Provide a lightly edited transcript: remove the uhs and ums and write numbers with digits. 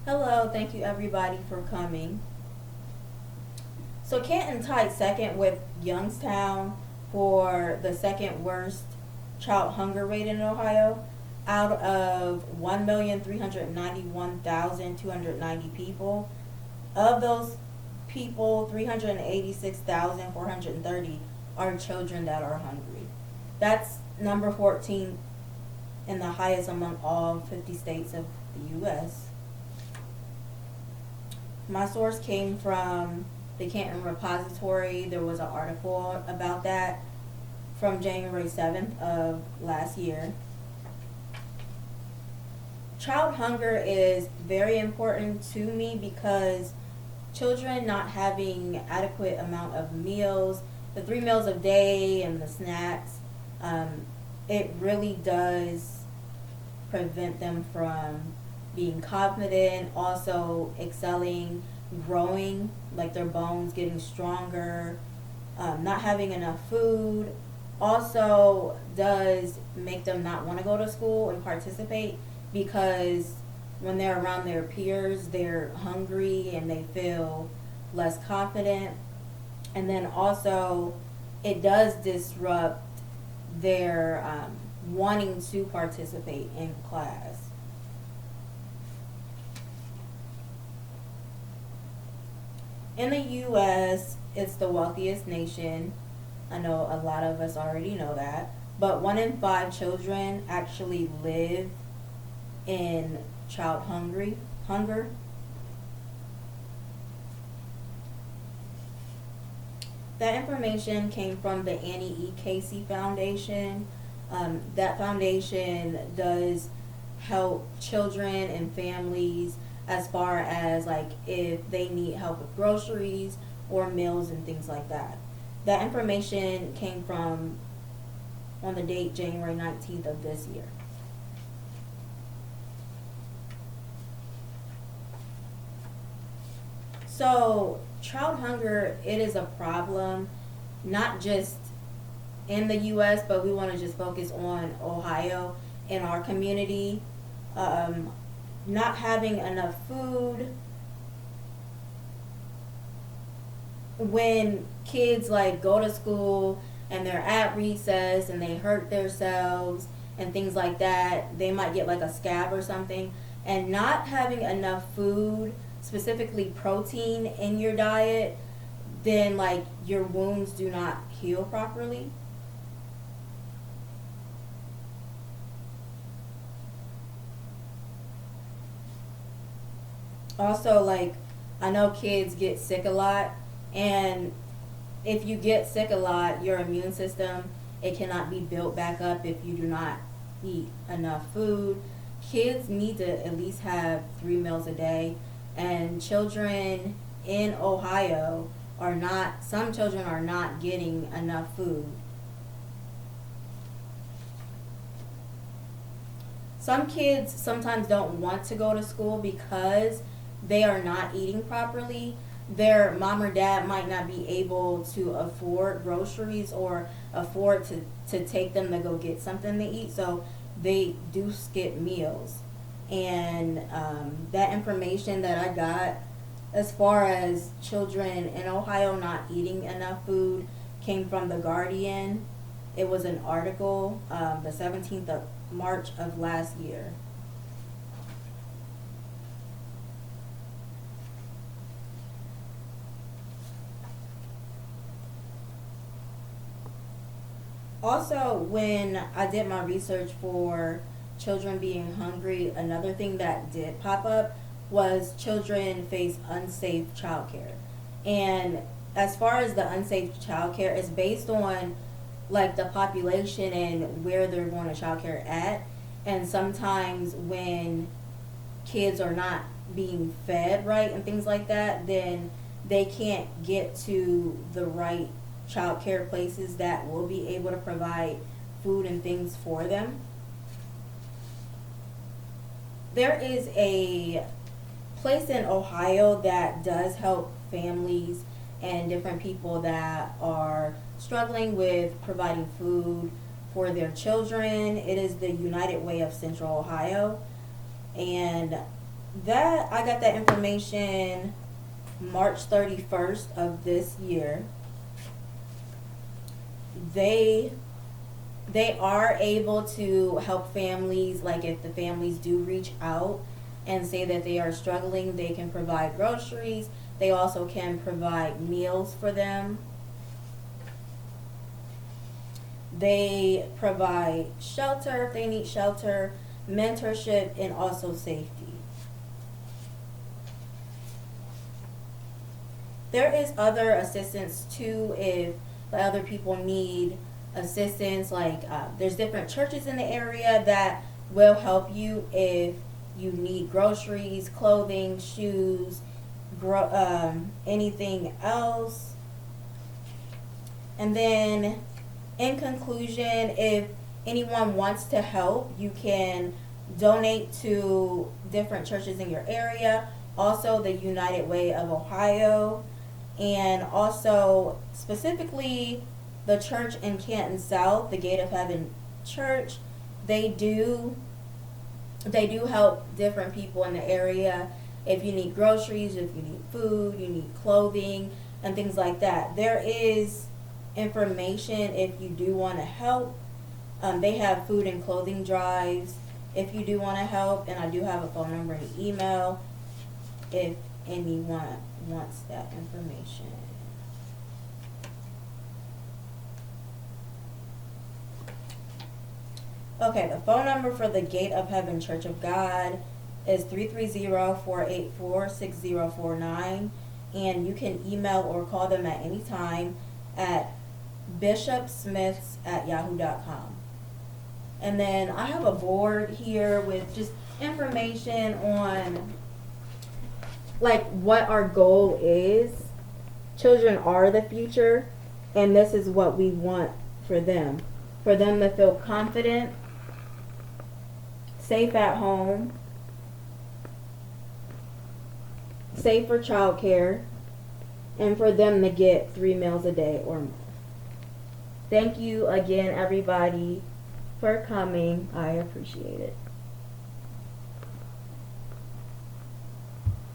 Hello, thank you everybody for coming. So Canton tied second with Youngstown for the second worst child hunger rate in Ohio out of 1,391,290 people. Of those people, 386,430 are children that are hungry. That's number 14 and the highest among all 50 states of the U.S. My source came from the Canton Repository. There was an article about that from January 7th of last year. Child hunger is very important to me because children not having adequate amount of meals, the 3 meals a day and the snacks, it really does prevent them from being confident, also excelling, growing, like their bones getting stronger. Not having enough food also does make them not want to go to school and participate because when they're around their peers, they're hungry and they feel less confident. And then also, it does disrupt their wanting to participate in class. In the US, it's the wealthiest nation. I know a lot of us already know that. But 1 in 5 children actually live in hunger. That information came from the Annie E. Casey Foundation. That foundation does help children and families as far as like if they need help with groceries or meals and things like that. That information came from on the date January 19th of this year. So, child hunger, it is a problem, not just in the U.S., but we want to just focus on Ohio in our community. Um, Not having enough food, when kids like go to school and they're at recess and they hurt themselves and things like that, they might get like a scab or something. And not having enough food, specifically protein in your diet, then like your wounds do not heal properly. Also, like, I know kids get sick a lot, and if you get sick a lot, your immune system, it cannot be built back up if you do not eat enough food. Kids need to at least have 3 meals a day, and children in Ohio are not, some children are not getting enough food. Some kids sometimes don't want to go to school because they are not eating properly. Their mom or dad might not be able to afford groceries or afford to take them to go get something to eat, so they do skip meals. And that information that I got as far as children in Ohio not eating enough food came from The Guardian. It was an article, the 17th of March of last year. Also, when I did my research for children being hungry, another thing that did pop up was children face unsafe childcare. And as far as the unsafe childcare, it's based on like the population and where they're going to childcare at. And sometimes when kids are not being fed right and things like that, then they can't get to the right child care places that will be able to provide food and things for them. There is a place in Ohio that does help families and different people that are struggling with providing food for their children. It is the United Way of Central Ohio. And That I got that information March 31st of this year. They are able to help families, like if the families do reach out and say that they are struggling, they can provide groceries. They also can provide meals for them. They provide shelter if they need shelter, mentorship, and also safety. There is other assistance too if the other people need assistance. Like there's different churches in the area that will help you if you need groceries, clothing, shoes, anything else. And then in conclusion, if anyone wants to help, you can donate to different churches in your area. Also, the United Way of Ohio, and also specifically the church in Canton South, the Gate of Heaven Church. They do help different people in the area. If you need groceries, if you need food, you need clothing, and things like that. There is information if you do want to help. They have food and clothing drives if you do want to help, and I do have a phone number and email if anyone wants that information. Okay, the phone number for the Gate of Heaven Church of God is 330-484-6049, and you can email or call them at any time at bishopsmiths@yahoo.com. And then I have a board here with just information on like what our goal is. Children are the future, and this is what we want for them. For them to feel confident, safe at home, safe for childcare, and for them to get 3 meals a day or more. Thank you again, everybody, for coming. I appreciate it.